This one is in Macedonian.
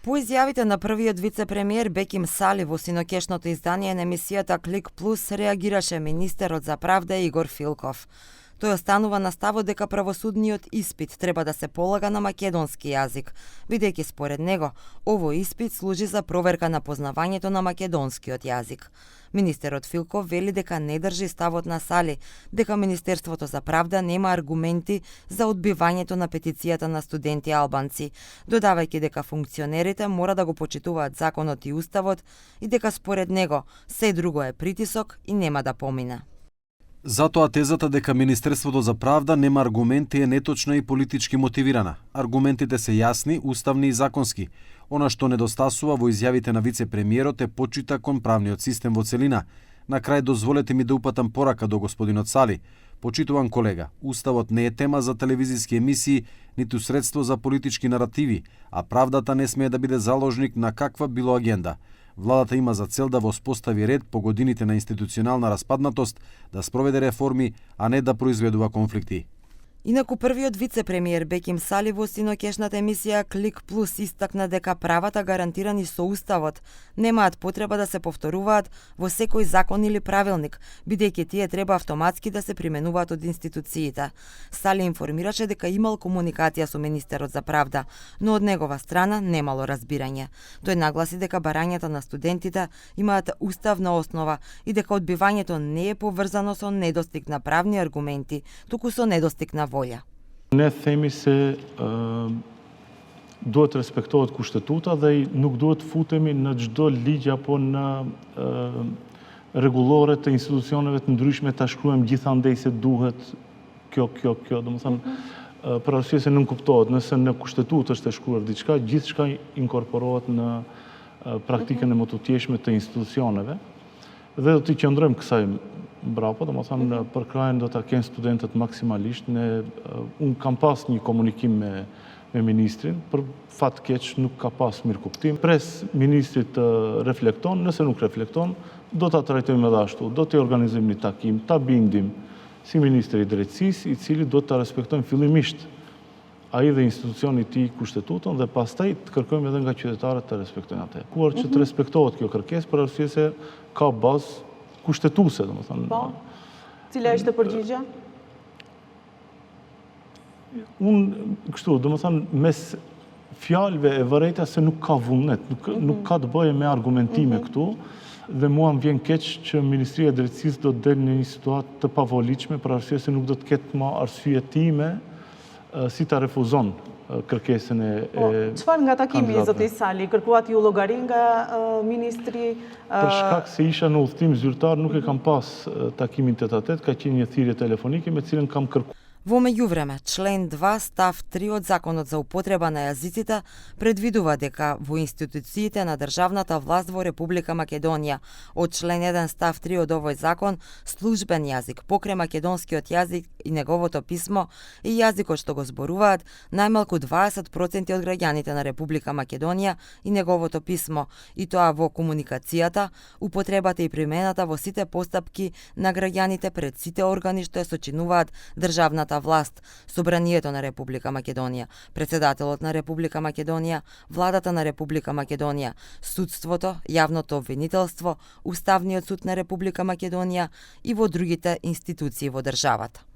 По изјавите на првиот вице-премиер Беким Сали во синокешното издание на емисијата Клик Плюс реагираше министерот за правда Игор Филков. Тој останува на ставот дека правосудниот испит треба да се полага на македонски јазик, бидејќи според него овој испит служи за проверка на познавањето на македонскиот јазик. Министерот Филков вели дека не држи ставот на Сали, дека Министерството за правда нема аргументи за одбивањето на петицијата на студенти албанци, додавајќи дека функционерите мора да го почитуваат законот и уставот и дека според него се друго е притисок и нема да помине. Затоа тезата дека Министерството за правда нема аргументи е неточна и политички мотивирана. Аргументите се јасни, уставни и законски. Она што недостасува во изјавите на вице-премиерот е почита кон правниот систем во целина. На крај дозволете ми да упатам порака до господинот Сали. Почитуван колега, уставот не е тема за телевизиски емисии, ниту средство за политички наративи, а правдата не смее да биде заложник на каква било агенда. Владата има за цел да воспостави ред по годините на институционална распаднатост, да спроведе реформи, а не да произведува конфликти. Инаку првиот вице-премиер Беким Сали во синокешната емисија Клик Плюс истакна дека правата гарантирани со уставот немаат потреба да се повторуваат во секој закон или правилник, бидејќи тие треба автоматски да се применуваат од институциите. Сали информираше дека имал комуникација со министерот за правда, но од негова страна немало разбирање. Тој нагласи дека барањата на студентите имаат уставна основа и дека одбивањето не е поврзано со недостиг на правни аргументи, туку со недостиг на волја. Не themi se duhet respektohet kushtetuta dhe nuk duhet futemi në çdo ligj apo në rregullore të institucioneve të ndryshme ta shkruajmë gjithandej se duhet kjo. Domethënë për arsye se nuk kuptohet, nëse në kushtetutë është e shkruar diçka, gjithçka inkorporohet në praktikën e motutjeshme të institucioneve dhe do të qëndrojmë kësaj mbrapa, domethënë për krajën do ta kenë studentët maksimalisht. Unë kam pas një komunikim me ministrin, për fat keq nuk ka pas mirëkuptim. Pres ministrit të reflekton, nëse nuk reflekton, do ta trajtojmë edhe ashtu, do të organizojmë një takim, ta bindim si ministri i drejtësisë, i cili do ta respektojmë fillimisht ai dhe institucioni i tij kushtetutën dhe pastaj të kërkojmë edhe nga qytetarët të respektojnë atë. Kuar që të respektohet kjo kërkesë për arsye se ka bazë kushtetuese, domethënë. Po. Cila është përgjigjja? Kështu, domethënë mes fjalëve e vërejta se nuk ka vullnet, nuk ka të bëjë me argumentime këtu, dhe mua më vjen keq që Ministria e Drejtësisë do të delë në një situatë të pavolitshme për arsye se nuk do të ketë më arsye time si ta refuzon kërkesën e çfarë nga takimi i zotit Sali kërkuat ju llogari nga ministri? Për shkak se isha në udhëtim zyrtar, nuk e kam pas takimin tet-a-tet, ka qenë një thirrje telefonike me cilën kam kërkuar. Во меѓувреме, член 2 став 3 од Законот за употреба на јазиците предвидува дека во институциите на државната власт во Република Македонија, од член 1 став 3 од овој закон, службен јазик покрај македонскиот јазик и неговото писмо и јазикот што го зборуваат најмалку 20% од граѓаните на Република Македонија и неговото писмо, и тоа во комуникацијата, употребата и примената во сите постапки на граѓаните пред сите органи што ја сочинуваат државната власт, Собранието на Република Македонија, Председателот на Република Македонија, Владата на Република Македонија, Судството, Јавното обвинителство, Уставниот суд на Република Македонија и во другите институции во државата.